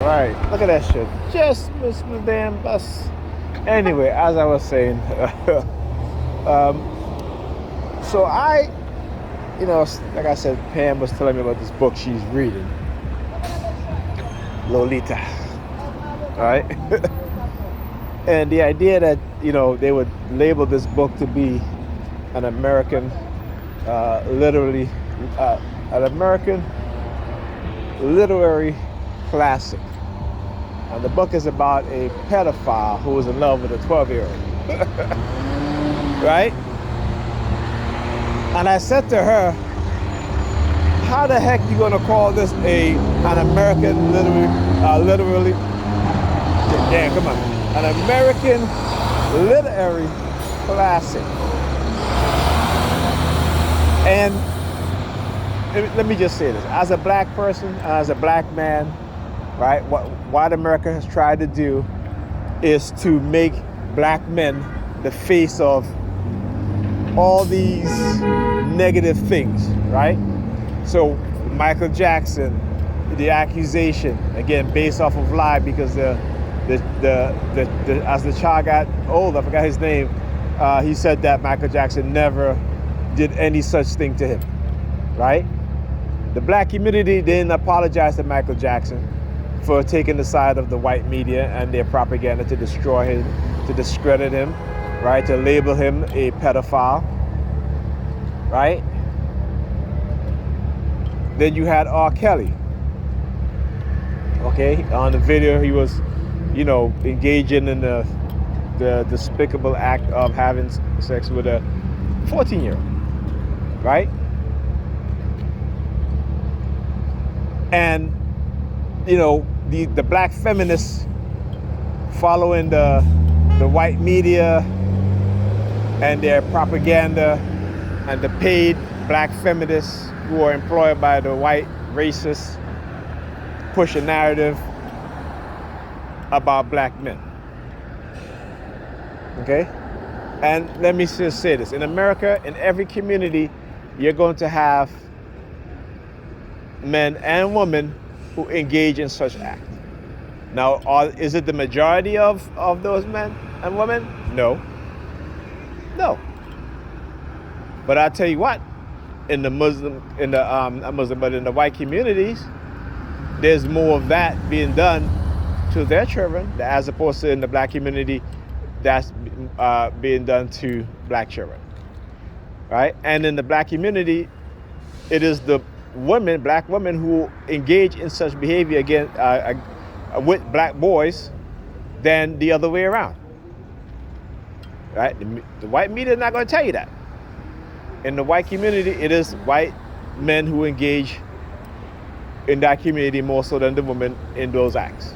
Right, look at that shit. Just missed the damn bus. Anyway, as I was saying, um, so like I said, Pam was telling me about this book she's reading, Lolita. All right, and the idea that they would label this book to be an American, literally, an American literary classic. And the book is about a pedophile who was in love with a 12-year-old. Right? And I said to her, how the heck you gonna call this an American literally, damn, come on, an American literary classic? And let me just say this, as a black person, as a black man, right, what America has tried to do is to make black men the face of all these negative things, right? So Michael Jackson, the accusation, again, based off of lie, because as the child got old, I forgot his name, he said that Michael Jackson never did any such thing to him, right? The black community didn't apologize to Michael Jackson for taking the side of the white media and their propaganda to destroy him, to discredit him, right? To label him a pedophile, right? Then you had R. Kelly. Okay, on the video he was, engaging in the despicable act of having sex with a 14-year-old, right? And the black feminists following the white media and their propaganda, and the paid black feminists who are employed by the white racists push a narrative about black men. Okay? And let me just say this. In America, in every community, you're going to have men and women who engage in such act. Now, is it the majority of those men and women? No. No. But I tell you what, in the white communities, there's more of that being done to their children, as opposed to in the black community, that's being done to black children, right? And in the black community, it is the black women who engage in such behavior with black boys than the other way around, right? The white media is not going to tell you that. In the white community, it is white men who engage in that community more so than the women in those acts.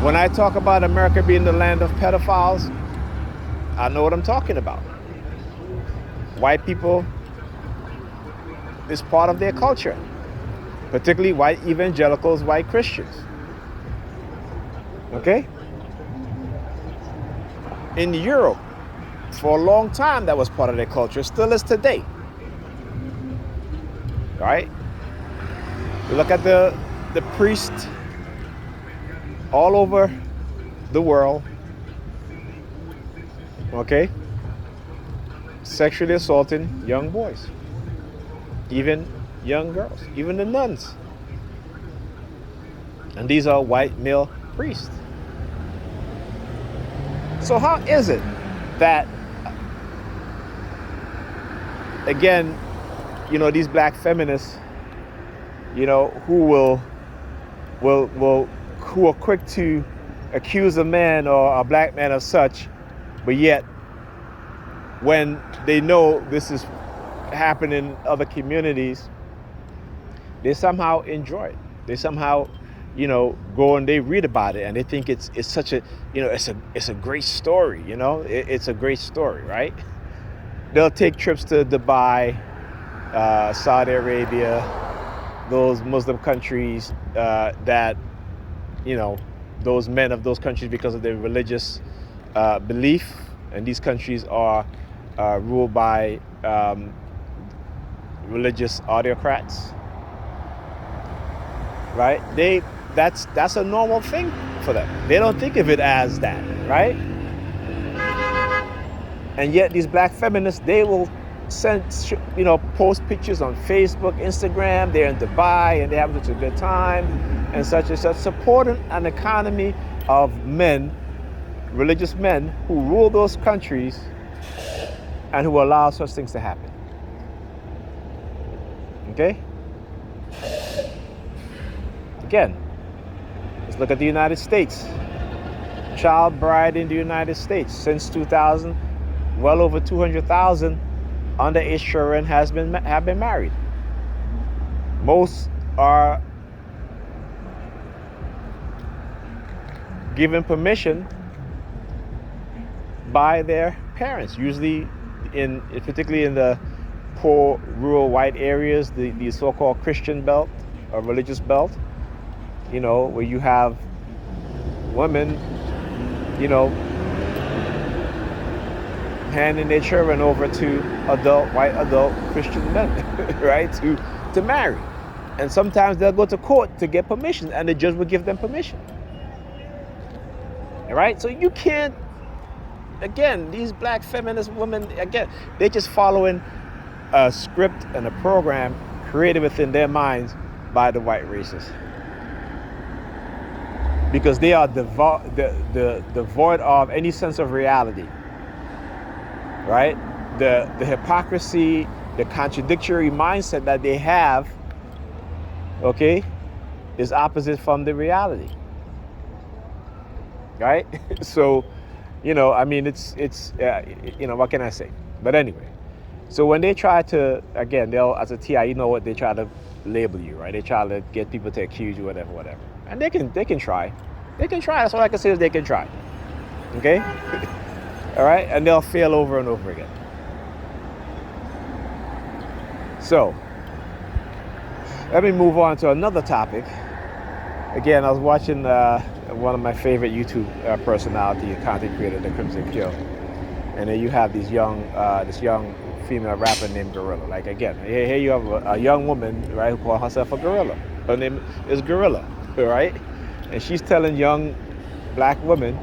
When I talk about America being the land of pedophiles, I know what I'm talking about. White people, is part of their culture, particularly white evangelicals, white Christians. Okay? In Europe, for a long time, that was part of their culture, still is today. Right? You look at the priests all over the world, okay, sexually assaulting young boys, even young girls, even the nuns. And these are white male priests. So how is it that, again, these black feminists, who who are quick to accuse a man or a black man of such, but yet when they know this is happening in other communities, they somehow enjoy it. They somehow, go and they read about it and they think it's such a, it's a great story. It's a great story, right? They'll take trips to Dubai, Saudi Arabia, those Muslim countries that, those men of those countries, because of their religious belief, and these countries are ruled by religious autocrats. right? That's a normal thing for them. They don't think of it as that, right? And yet these black feminists, they will post pictures on Facebook, Instagram. They're in Dubai and they're having such a good time and such, supporting an economy of men, religious men who rule those countries and who allow such things to happen. Okay? Again, let's look at the United States. Child bride in the United States since 2000, well over 200,000 underage children have been married. Most are given permission by their parents, usually particularly in the poor rural white areas, the so-called Christian belt or religious belt, where you have women, handing their children over to white adult Christian men, right, to marry. And sometimes they'll go to court to get permission, and the judge will give them permission. All right, so you can't. Again, these black feminist women, again, they're just following a script and a program created within their minds by the white racists, because they are devoid of any sense of reality. Right? The hypocrisy, the contradictory mindset that they have, okay, is opposite from the reality. Right? So, what can I say? But anyway, so when they try to, again, they'll, as a TI, they try to label you, right? They try to get people to accuse you, whatever. And they can try. They can try. That's all I can say is they can try. Okay? All right, and they'll fail over and over again. So, let me move on to another topic. Again, I was watching one of my favorite YouTube personality and content creator, the Crimson Kill, and then you have this young female rapper named Gorilla. Like, again, here you have a young woman, right, who calls herself a gorilla. Her name is Gorilla, right? And she's telling young black women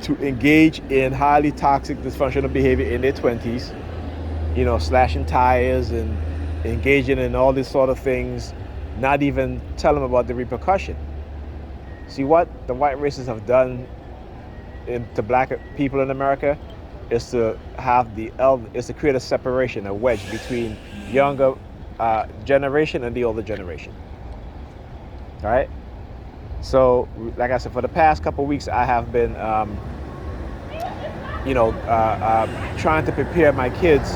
to engage in highly toxic, dysfunctional behavior in their 20s, slashing tires and engaging in all these sort of things, not even tell them about the repercussion. See, what the white racists have done to black people in America is to create a separation, a wedge between younger generation and the older generation. All right? So, like I said, for the past couple of weeks, I have been trying to prepare my kids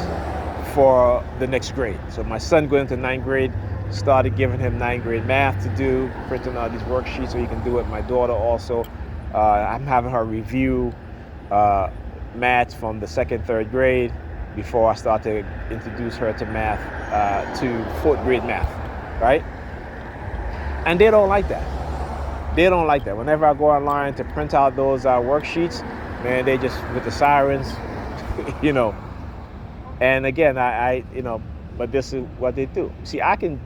for the next grade. So my son going into 9th grade, started giving him 9th grade math to do, printing out these worksheets so he can do it. My daughter also, I'm having her review maths from the 2nd, 3rd grade before I start to introduce her to math, to 4th grade math, right? And they don't like that. They don't like that. Whenever I go online to print out those worksheets, man, they just, with the sirens, And again, but this is what they do. See, I can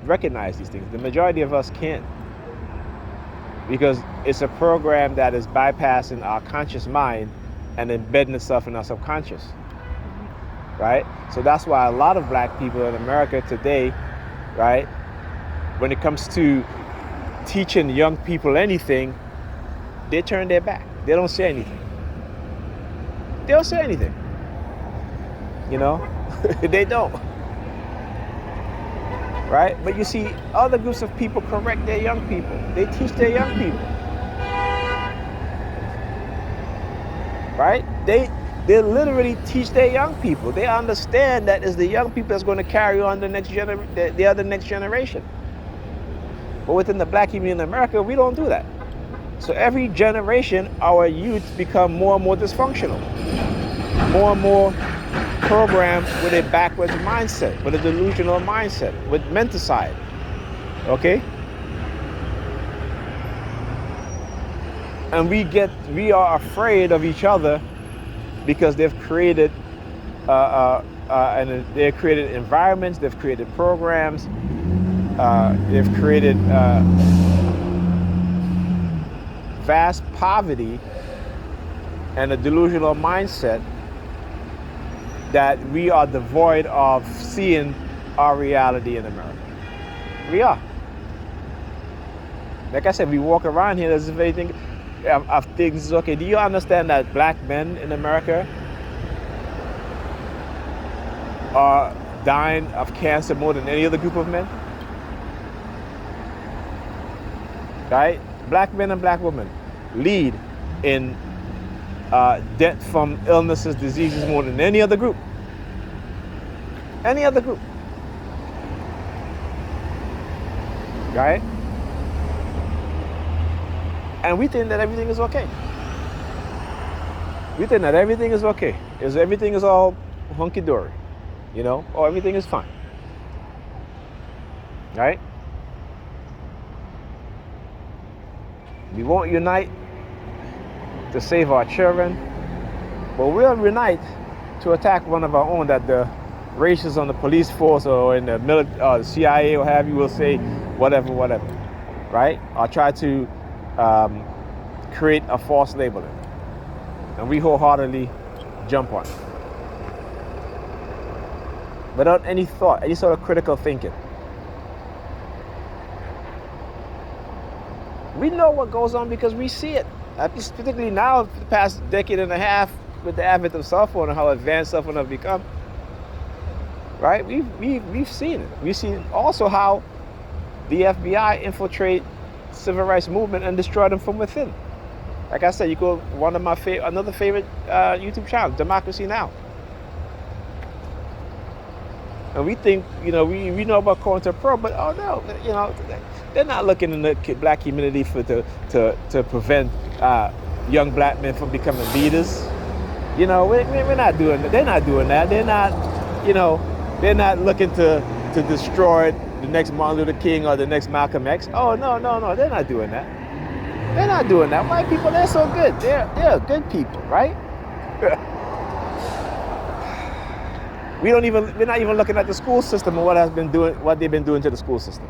recognize these things. The majority of us can't. Because it's a program that is bypassing our conscious mind and embedding itself in our subconscious. Right? So that's why a lot of black people in America today, right, when it comes to teaching young people anything, they turn their back. They don't say anything. They don't say anything. They don't. Right? But you see, other groups of people correct their young people. They teach their young people. Right? They literally teach their young people. They understand that it's the young people that's going to carry on the other next generation. But within the black community in America, we don't do that. So every generation, our youth become more and more dysfunctional. More and more programmed with a backwards mindset, with a delusional mindset, with menticide. Okay? And we are afraid of each other because they've created environments, they've created programs they've created vast poverty and a delusional mindset that we are devoid of seeing our reality in America. We are. Like I said, we walk around here as if anything of things is okay. Do you understand that black men in America are dying of cancer more than any other group of men? Right? Black men and black women lead in death from illnesses, diseases more than any other group. Any other group. Right? And we think that everything is okay. We think that everything is okay. Everything is all hunky-dory, or everything is fine. Right? We won't unite to save our children, but we'll unite to attack one of our own that the racists on the police force or in the military, the CIA or have you will say whatever, right? Or try to create a false labeling, and we wholeheartedly jump on it without any thought, any sort of critical thinking. We know what goes on because we see it. Particularly now, for the past decade and a half, with the advent of cell phone and how advanced cell phone have become, right? We've seen it. We've seen also how the FBI infiltrate civil rights movement and destroy them from within. Like I said, you go one of my another favorite YouTube channel, Democracy Now. And we think, we know about COINTELPRO, but oh no, they're not looking in the black community to prevent young black men from becoming leaders. We're not doing that. They're not doing that. They're not, they're not looking to destroy the next Martin Luther King or the next Malcolm X. Oh no, they're not doing that. They're not doing that. White people, they're so good. They're good people, right? We're not even looking at the school system and what they've been doing to the school system.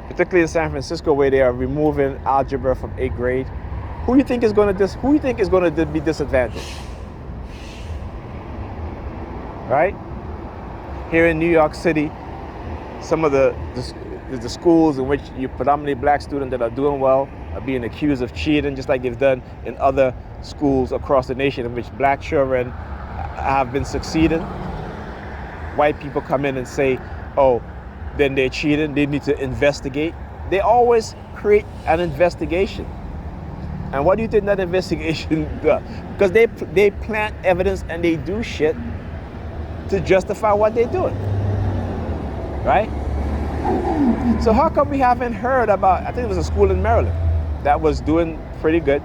Particularly in San Francisco, where they are removing algebra from 8th grade. Who you think is going to be disadvantaged? Right? Here in New York City, some of the schools in which you predominantly black students that are doing well are being accused of cheating, just like they've done in other schools across the nation in which black children have been succeeding. White people come in and say, oh, then they're cheating, they need to investigate. They always create an investigation. And what do you think that investigation does? Because they plant evidence and they do shit to justify what they're doing. Right? So how come we haven't heard about, I think it was a school in Maryland that was doing pretty good.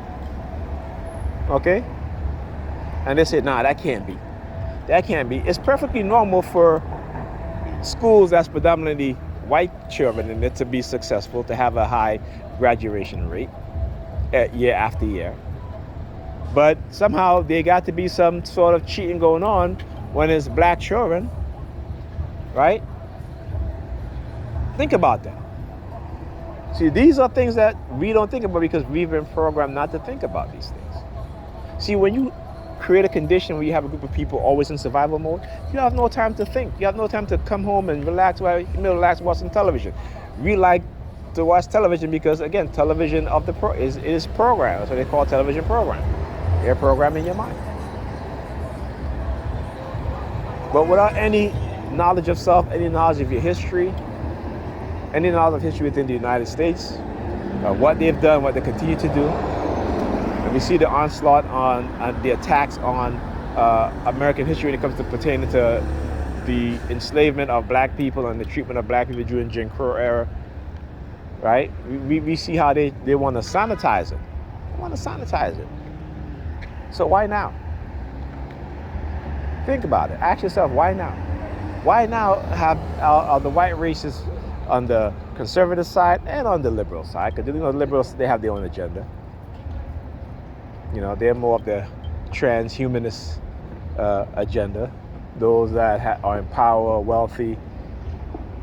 Okay? And they said, nah, that can't be. That can't be. It's perfectly normal for schools that's predominantly white children in it to be successful, to have a high graduation rate year after year. But somehow there got to be some sort of cheating going on when it's black children, right? Think about that. See, these are things that we don't think about because we've been programmed not to think about these things. See, when you create a condition where you have a group of people always in survival mode, you have no time to think. You have no time to come home and relax watching television. We like to watch television because, again, television is programmed. That's what they call television program. They're programming your mind. But without any knowledge of self, any knowledge of your history, any knowledge of history within the United States, what they've done, what they continue to do, and we see the onslaught on the attacks on American history when it comes to pertaining to the enslavement of black people and the treatment of black people during Jim Crow era, right? We see how they want to sanitize it. They want to sanitize it. So why now? Think about it. Ask yourself, why now? Why now are the white racists on the conservative side and on the liberal side? Because the liberals, they have their own agenda. They're more of the transhumanist agenda. Those that are in power, wealthy,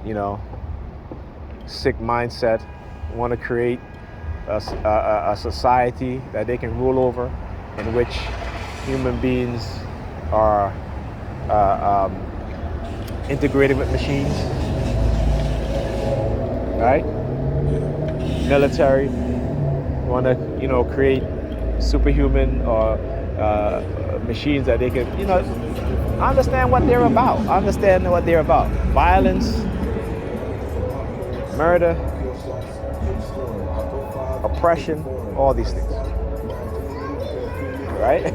you know, sick mindset, want to create a society that they can rule over, in which human beings are integrated with machines, right? Military want to, you know, create superhuman or machines that they can, you know, understand what they're about. Understand what they're about. Violence, murder, oppression, all these things, right?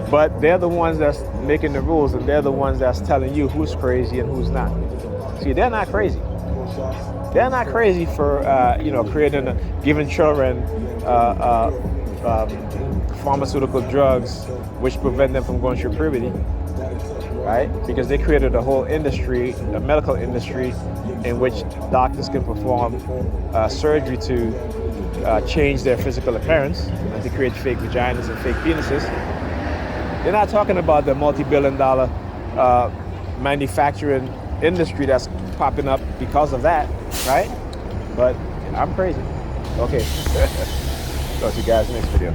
But they're the ones that's making the rules, and they're the ones that's telling you who's crazy and who's not. See, they're not crazy. They're not crazy for you know, giving children pharmaceutical drugs which prevent them from going through puberty, right? Because they created a whole industry, a medical industry, in which doctors can perform surgery to change their physical appearance and to create fake vaginas and fake penises. They're not talking about the multi-billion-dollar manufacturing industry that's popping up because of that, right? But I'm crazy. Okay. Talk to you guys next video.